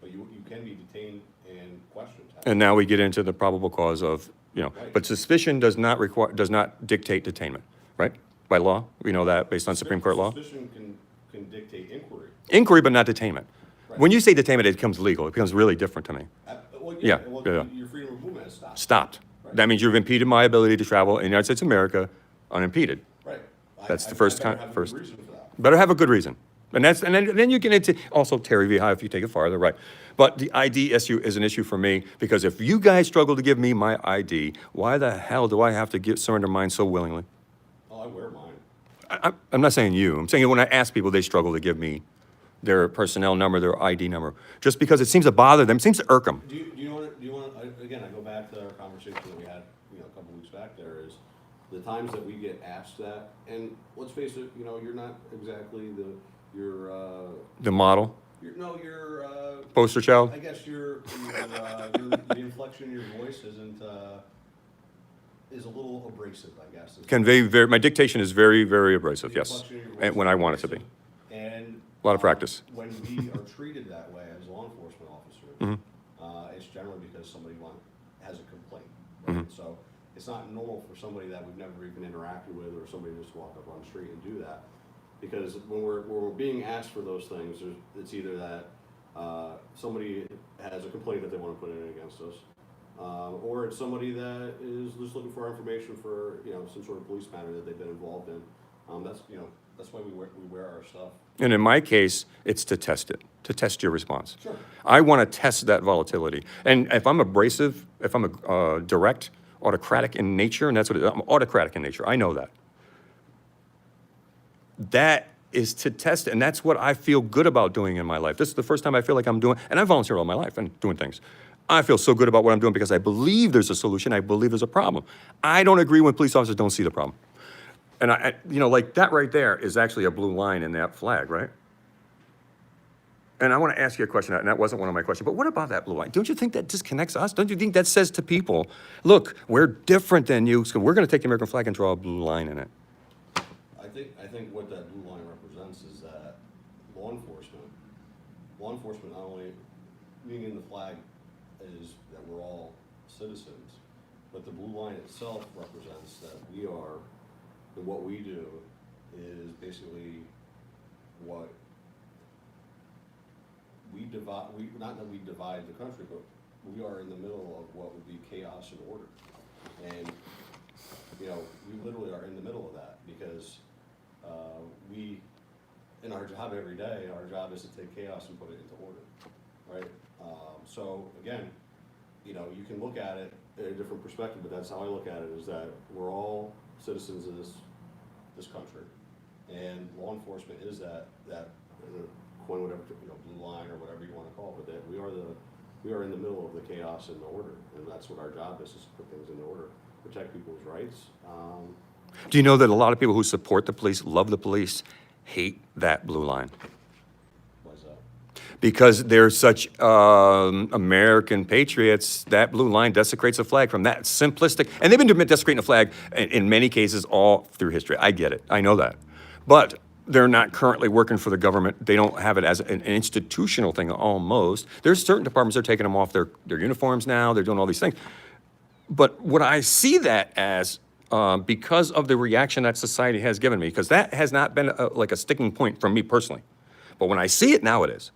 B: but you can be detained and questioned.
A: And now we get into the probable cause of,
B: Right.
A: but suspicion does not dictate detainment, right? By law, we know that based on Supreme Court law.
B: Suspicion can dictate inquiry.
A: Inquiry, but not detainment.
B: Right.
A: When you say detainment, it becomes legal. It becomes really different to me.
B: Well,
A: Yeah,
B: well,
A: yeah.
B: Your freedom of movement is stopped.
A: Stopped.
B: Right.
A: That means you've impeded my ability to travel in the United States of America unimpeded.
B: Right.
A: That's the
B: I
A: first
B: better
A: time.
B: have a good
A: First,
B: reason for that.
A: better have a good reason. And then you get into also Terry V. High if you take it farther, right? But the ID issue is an issue for me because if you guys struggle to give me my ID, why the hell do I have to surrender mine so willingly?
B: Oh, I wear mine.
A: I'm not saying you. I'm saying when I ask people, they struggle to give me their personnel number, their ID number, just because it seems to bother them, it seems to irk them.
B: Do you want, again, I go back to our conversation that we had, a couple weeks back there is the times that we get asked that, and let's face it, you're not exactly
A: The model,
B: you're
A: poster child.
B: I guess the inflection in your voice is a little abrasive, I guess.
A: My dictation is very, very abrasive,
B: The
A: yes,
B: inflection in your voice
A: and when
B: is
A: I want it to be.
B: abrasive. And
A: A lot of practice.
B: When we are treated that way as law enforcement officers,
A: Mm-hmm.
B: it's generally because somebody has a complaint. Right?
A: Mm-hmm.
B: So it's not normal for somebody that we've never even interacted with or somebody just walk up on the street and do that. Because when we're being asked for those things, it's either that somebody has a complaint that they want to put in against us, or it's somebody that is just looking for information for some sort of police matter that they've been involved in. That's why we wear our stuff.
A: And in my case, it's to test it, to test your response.
B: Sure.
A: I want to test that volatility. And if I'm abrasive, if I'm direct, autocratic in nature, and that's what it is, I'm autocratic in nature, I know that. That is to test it, and that's what I feel good about doing in my life. This is the first time I feel like I'm doing, and I've volunteered all my life and doing things. I feel so good about what I'm doing because I believe there's a solution, I believe there's a problem. I don't agree when police officers don't see the problem. And like that right there is actually a blue line in that flag, right? And I want to ask you a question, and that wasn't one of my questions, but what about that blue line? Don't you think that disconnects us? Don't you think that says to people, look, we're different than you, so we're going to take the American flag and draw a blue line in it?
B: I think what that blue line represents is that law enforcement not only meaning the flag is that we're all citizens, but the blue line itself represents that we are, and what we do is basically what we divide. Not that we divide the country, but we are in the middle of what would be chaos and order, and we literally are in the middle of that because we, in our job every day, our job is to take chaos and put it into order, right? So again, you can look at it in a different perspective, but that's how I look at it: is that we're all citizens of this country, and law enforcement is that coin whatever blue line or whatever you want to call it, but that we are in the middle of the chaos and the order, and that's what our job is to put things into order, protect people's rights.
A: Do you know that a lot of people who support the police, love the police, hate that blue line?
B: Why is that?
A: Because they're such American patriots, that blue line desecrates the flag from that simplistic, and they've been desecrating the flag in many cases all through history. I get it, I know that. But they're not currently working for the government. They don't have it as an institutional thing almost. There's certain departments that are taking them off their uniforms now, they're doing all these things. But what I see that as, because of the reaction that society has given me, because that has not been like a sticking point for me personally. But when I see it now, it is.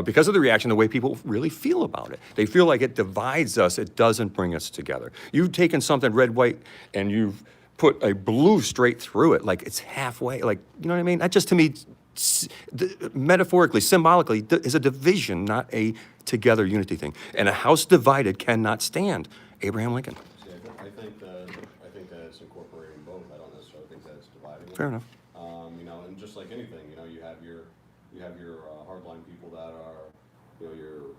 A: Because of the reaction, the way people really feel about it. They feel like it divides us, it doesn't bring us together. You've taken something red, white, and you've put a blue straight through it, like it's halfway, like, you know what I mean? That just to me, metaphorically, symbolically, is a division, not a together unity thing. And a house divided cannot stand. Abraham Lincoln.
B: See, I think that it's incorporating both. I don't necessarily think that it's dividing them.
A: Fair enough.
B: And just like anything, you have your hardline people that are, your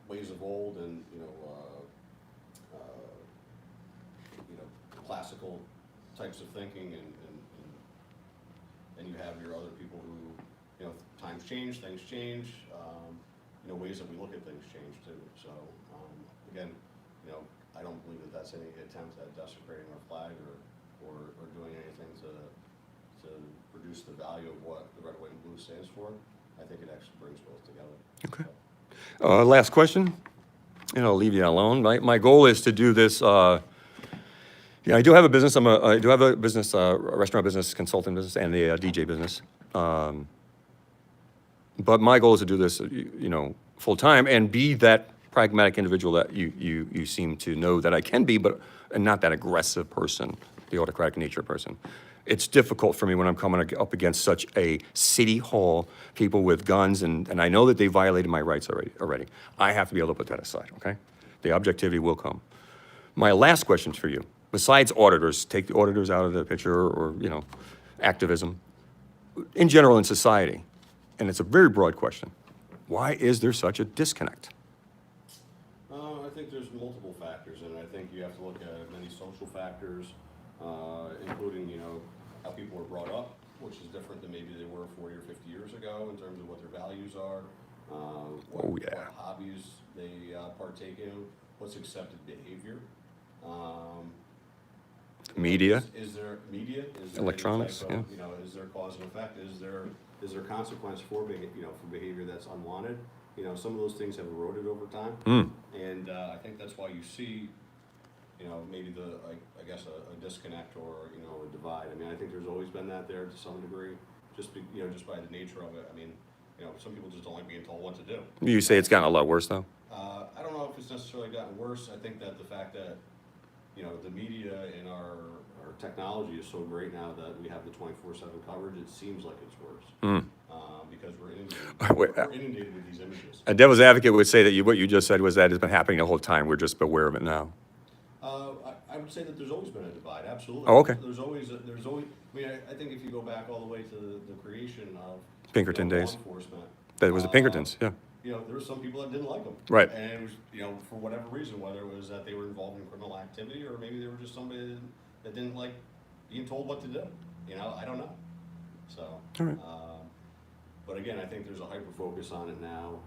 B: ways of old and classical types of thinking, and you have your other people who, times change, things change, ways that we look at things change too. So again, I don't believe that that's any attempt at desecrating our flag or doing anything to reduce the value of what the red, white, and blue stands for. I think it actually brings both together.
A: Okay. Last question, and I'll leave you alone. My goal is to do this. I do have a business. I do have a business, a restaurant business, consulting business, and a DJ business. But my goal is to do this, full time and be that pragmatic individual that you seem to know that I can be, and not that aggressive person, the autocratic nature person. It's difficult for me when I'm coming up against such a city hall, people with guns, and I know that they violated my rights already. I have to be able to put that aside, okay? The objectivity will come. My last question for you, besides auditors, take the auditors out of the picture, or, activism, in general in society, and it's a very broad question, why is there such a disconnect?
B: I think there's multiple factors, and I think you have to look at many social factors, including, how people were brought up, which is different than maybe they were 40 or 50 years ago in terms of what their values are, what hobbies they partake in, what's accepted behavior.
A: Media?
B: Is there media? Is there
A: Electronics,
B: any type of, is there cause and effect? Is there consequence for for behavior that's unwanted? Some of those things have eroded over time, and I think that's why you see, maybe I guess a disconnect or a divide. I mean, I think there's always been that there to some degree, just by the nature of it. I mean, some people just don't like being told what to do.
A: You say it's gotten a lot worse, though?
B: I don't know if it's necessarily gotten worse. I think that the fact that the media and our technology is so great now that we have the 24/7 coverage, it seems like it's worse. Because we're inundated with these images.
A: A devil's advocate would say that what you just said was that it's been happening the whole time. We're just aware of it now.
B: I would say that there's always been a divide, absolutely.
A: Oh, okay.
B: There's always, I mean, I think if you go back all the way to the creation of
A: Pinkerton
B: law
A: days.
B: enforcement.
A: That was the Pinkertons, yeah.
B: There were some people that didn't like them.
A: Right.
B: And it was, for whatever reason, whether it was that they were involved in criminal activity or maybe they were just somebody that didn't like being told what to do. I don't know. So,
A: All right.
B: but again, I think there's a hyper focus on it now.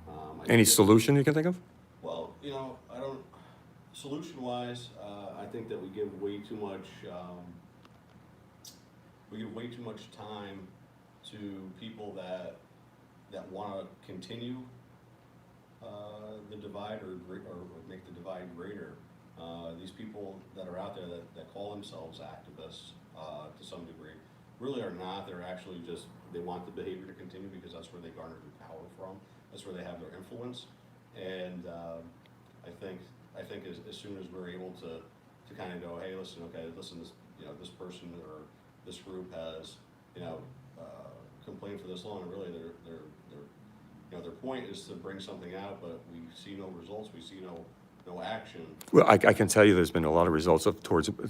A: Any solution you can think of?
B: Well, I don't, solution-wise, I think that we give way too much time to people that want to continue the divide or make the divide greater. These people that are out there that call themselves activists to some degree really are not. They're actually they want the behavior to continue because that's where they garner their power from. That's where they have their influence. And I think as soon as we're able to kind of go, hey, listen, this person or this group has complained for this long, and really their point is to bring something out, but we see no results, we see no action.
A: Well, I can tell you there's been a lot of results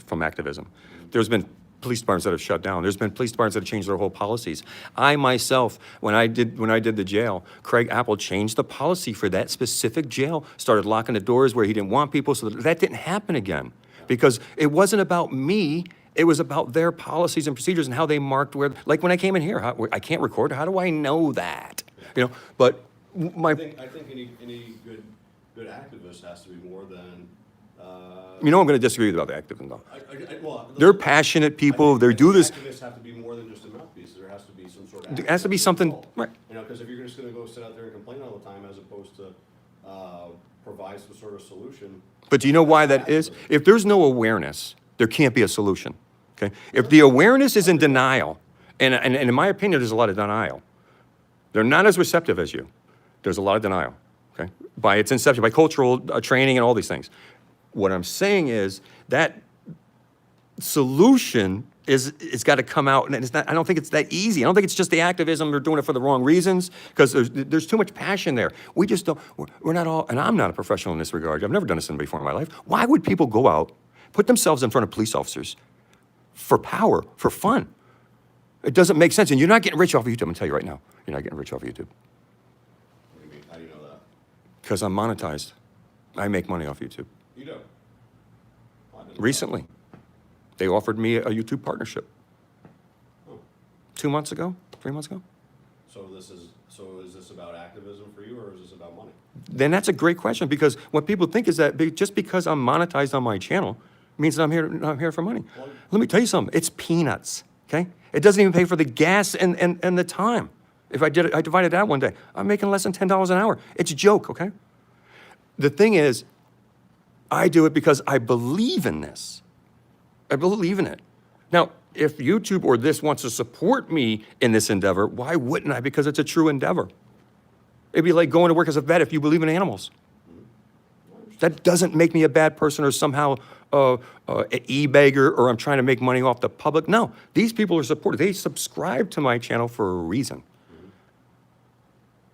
A: from activism. There's been police departments that have shut down. There's been police departments that have changed their whole policies. I myself, when I did the jail, Craig Apple changed the policy for that specific jail, started locking the doors where he didn't want people, so that didn't happen again. Because it wasn't about me, it was about their policies and procedures and how they marked where, like when I came in here, I can't record, how do I know that? But
B: I think any good activist has to be more than.
A: I'm going to disagree about the activism, though.
B: Well,
A: They're passionate people. They do this.
B: Activists have to be more than just a mouthpiece. There has to be some sort of.
A: There has to be something, right?
B: Because if you're just going to go sit out there and complain all the time, as opposed to provide some sort of solution.
A: But do you know why that is? If there's no awareness, there can't be a solution. Okay. If the awareness is in denial, and in my opinion, there's a lot of denial. They're not as receptive as you. There's a lot of denial. Okay. By its inception, by cultural training and all these things. What I'm saying is that solution it's got to come out, and it's not. I don't think it's that easy. I don't think it's just the activism. They're doing it for the wrong reasons because there's too much passion there. We just don't. We're not all. And I'm not a professional in this regard. I've never done this before in my life. Why would people go out, put themselves in front of police officers for power, for fun? It doesn't make sense. And you're not getting rich off of YouTube. I'm gonna tell you right now. You're not getting rich off of YouTube.
B: What do you mean? How do you know that?
A: Because I'm monetized. I make money off YouTube.
B: You do.
A: Recently, they offered me a YouTube partnership. 2 months ago, 3 months ago.
B: So is this about activism for you, or is this about money?
A: Then that's a great question, because what people think is that just because I'm monetized on my channel means that I'm here for money.
B: Well,
A: Let me tell you something. It's peanuts. Okay, it doesn't even pay for the gas and the time. If I divided that one day, I'm making less than $10 an hour. It's a joke. Okay. The thing is, I do it because I believe in this. I believe in it. Now, if YouTube or this wants to support me in this endeavor, why wouldn't I? Because it's a true endeavor. It'd be like going to work as a vet if you believe in animals. That doesn't make me a bad person or somehow e-beggar or I'm trying to make money off the public. No, these people are supported. They subscribe to my channel for a reason.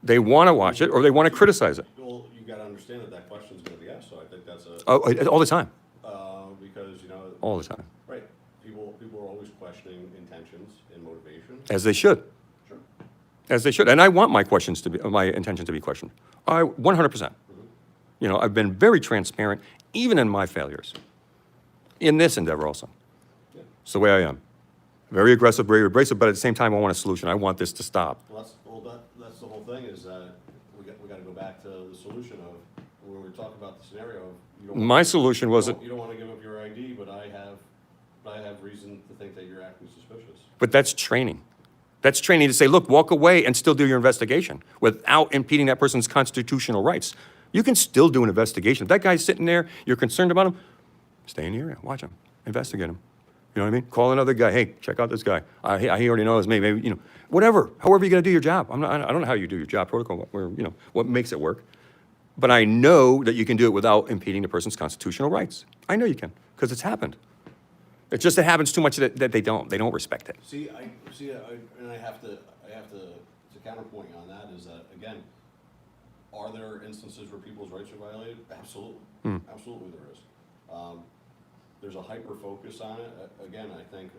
A: They want to watch it or they want to criticize it.
B: Well, you got to understand that that question's going to be asked. So I think that's a
A: All the time.
B: because
A: All the time.
B: right. People are always questioning intentions and motivation.
A: As they should.
B: Sure.
A: As they should. And I want my intention to be questioned. 100%. You know, I've been very transparent, even in my failures. In this endeavor also.
B: Yeah.
A: It's the way I am. Very aggressive, very abrasive, but at the same time, I want a solution. I want this to stop.
B: Well, that's the whole thing is that we got to go back to the solution of when we were talking about the scenario of you don't
A: My solution was,
B: you don't want to give up your ID, but I have reason to think that you're acting suspicious.
A: but that's training. That's training to say, look, walk away and still do your investigation without impeding that person's constitutional rights. You can still do an investigation. If that guy's sitting there, you're concerned about him, stay in the area, watch him, investigate him. You know what I mean? Call another guy. Hey, check out this guy. He already knows me. Maybe, you know, whatever. However you're going to do your job. I don't know how you do your job protocol, or, you know, what makes it work. But I know that you can do it without impeding the person's constitutional rights. I know you can, because it's happened. It's just it happens too much that they don't respect it.
B: And I have to counterpoint on that is that again, are there instances where people's rights are violated? Absolutely, absolutely there is. There's a hyper focus on it. Again, I think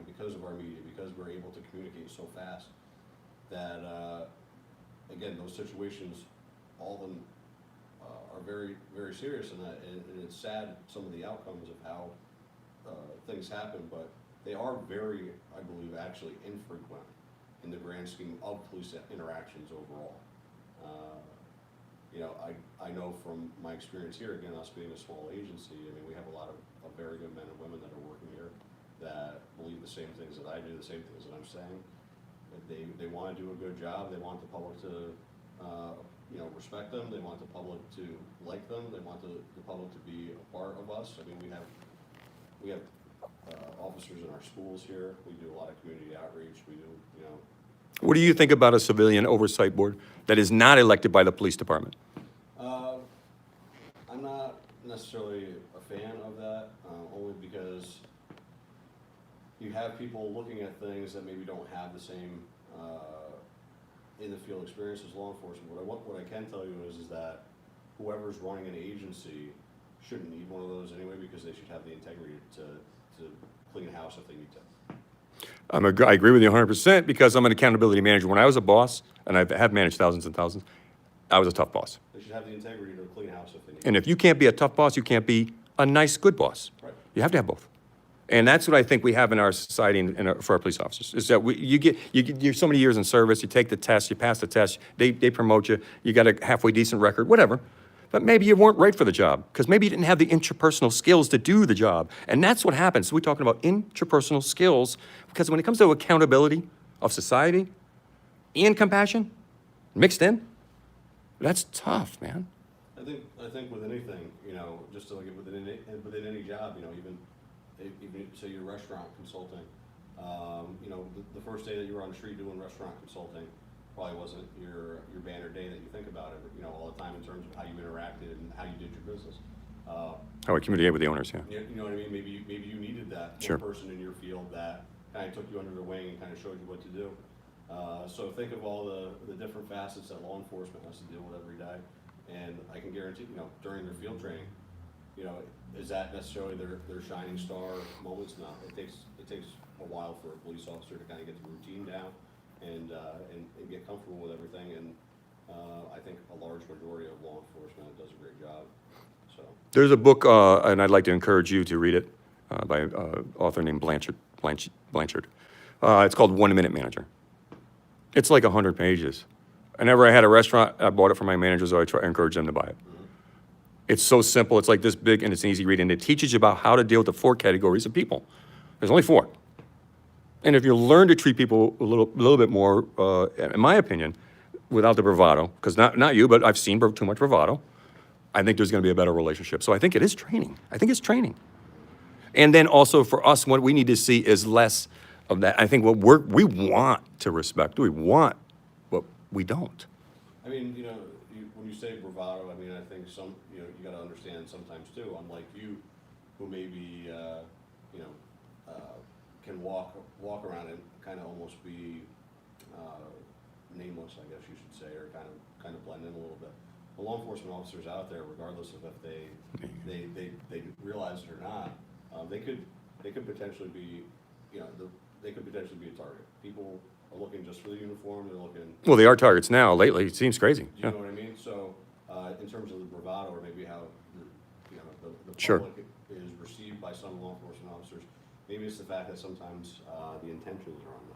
B: because of our media, because we're able to communicate so fast, that again those situations, all of them are very very serious, and it's sad some of the outcomes of how things happen, but they are very, I believe, actually infrequent in the grand scheme of police interactions overall. I know from my experience here, again, us being a small agency, I mean, we have a lot of very good men and women that are working here that believe the same things that I do, the same things that I'm saying. They want to do a good job. They want the public to, respect them. They want the public to like them. They want the public to be a part of us. I mean, we have officers in our schools here. We do a lot of community outreach. We do,
A: What do you think about a civilian oversight board that is not elected by the police department?
B: I'm not necessarily a fan of that, only because you have people looking at things that maybe don't have the same in the field experience as law enforcement. What I can tell you is that whoever's running an agency shouldn't need one of those anyway, because they should have the integrity to clean a house if they need to.
A: I agree with you 100% because I'm an accountability manager. When I was a boss, and I have managed thousands and thousands, I was a tough boss.
B: They should have the integrity to clean a house if they need to.
A: And if you can't be a tough boss, you can't be a nice, good boss.
B: Right.
A: You have to have both. And that's what I think we have in our society and for our police officers, is that you're so many years in service, you take the test, you pass the test, they promote you, you got a halfway decent record, whatever. But maybe you weren't right for the job because maybe you didn't have the interpersonal skills to do the job. And that's what happens. We're talking about interpersonal skills because when it comes to accountability of society and compassion mixed in, that's tough, man.
B: I think with anything, just like within any job, even say you're restaurant consulting, the first day that you were on the street doing restaurant consulting probably wasn't your banner day that you think about it, all the time in terms of how you interacted and how you did your business.
A: How I communicate with the owners, yeah.
B: You know what I mean? Maybe you needed that
A: Sure.
B: one person in your field that kind of took you under the wing and kind of showed you what to do. So think of all the different facets that law enforcement has to deal with every day, and I can guarantee, during their field training, is that necessarily their shining star moments? No, it takes a while for a police officer to kind of get the routine down and get comfortable with everything. And I think a large majority of law enforcement does a great job. So
A: There's a book, and I'd like to encourage you to read it, by an author named Blanchard. It's called 1 Minute Manager. It's like 100 pages. Whenever I had a restaurant, I bought it for my managers, so I encourage them to buy it. It's so simple. It's like this big, and it's an easy read, and it teaches you about how to deal with the 4 categories of people. There's only 4. And if you learn to treat people a little bit more, in my opinion, without the bravado, because not you, but I've seen too much bravado, I think there's going to be a better relationship. So I think it is training. I think it's training. And then also for us, what we need to see is less of that. I think what we want to respect, we want, but we don't.
B: I mean, when you say bravado, I mean, I think you got to understand sometimes too, unlike you, who maybe, can walk around and kind of almost be nameless, I guess you should say, or kind of blend in a little bit. The law enforcement officers out there, regardless of if they realize it or not, they could potentially be, they could potentially be a target. People are looking just for the uniform. They're looking.
A: Well, they are targets now. Lately, it seems crazy.
B: You know what I mean? So, in terms of the bravado, or maybe how the
A: Sure.
B: public is received by some law enforcement officers, maybe it's the fact that sometimes the intentions are unknown.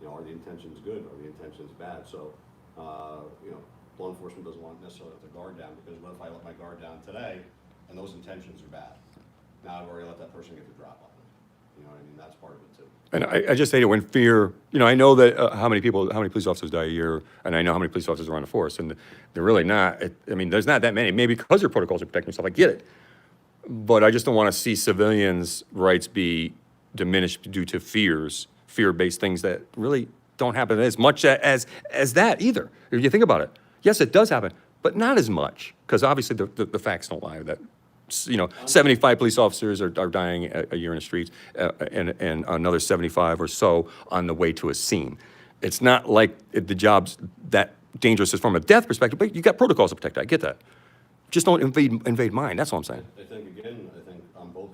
B: Are the intentions good? Are the intentions bad? So, law enforcement doesn't want necessarily let their guard down, because what if I let my guard down today and those intentions are bad? Now I've already let that person get the drop on me. You know what I mean? That's part of it too.
A: And I just hate it when fear, I know that how many police officers die a year, and I know how many police officers are on the force, and they're really not, there's not that many, maybe because their protocols are protecting themselves, I get it. But I just don't want to see civilians' rights be diminished due to fear-based things that really don't happen as much as that either. If you think about it, yes, it does happen, but not as much, because obviously the facts don't lie. That 75 police officers are dying a year in the streets, and another 75 or so on the way to a scene. It's not like the job's that dangerous from a death perspective, but you got protocols to protect that. I get that. Just don't invade mine. That's all I'm saying.
B: I think on both,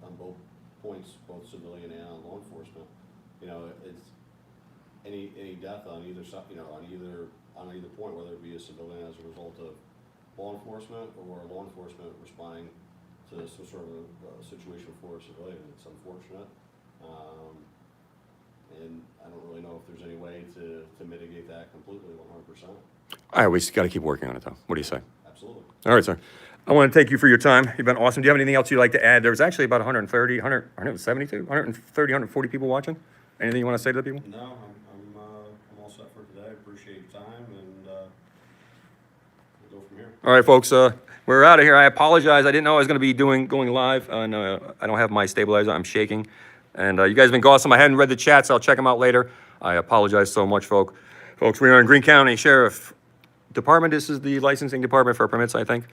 B: on both points, both civilian and on law enforcement, it's any death on either side, on either point, whether it be a civilian as a result of law enforcement or law enforcement responding to some sort of situation for a civilian. It's unfortunate, and I don't really know if there's any way to mitigate that completely 100%.
A: I always got to keep working on it, though. What do you say?
B: Absolutely.
A: All right, sir. I want to thank you for your time. You've been awesome. Do you have anything else you'd like to add? There was actually about 140 people watching. Anything you want to say to the people?
B: No, I'm all set for today. I appreciate your time, and we'll go from here.
A: All right, folks. We're out of here. I apologize. I didn't know I was going to be going live. And I don't have my stabilizer. I'm shaking. And you guys have been awesome. I hadn't read the chats. I'll check them out later. I apologize so much, folks. Folks, we are in Greene County Sheriff Department. This is the licensing department for permits, I think.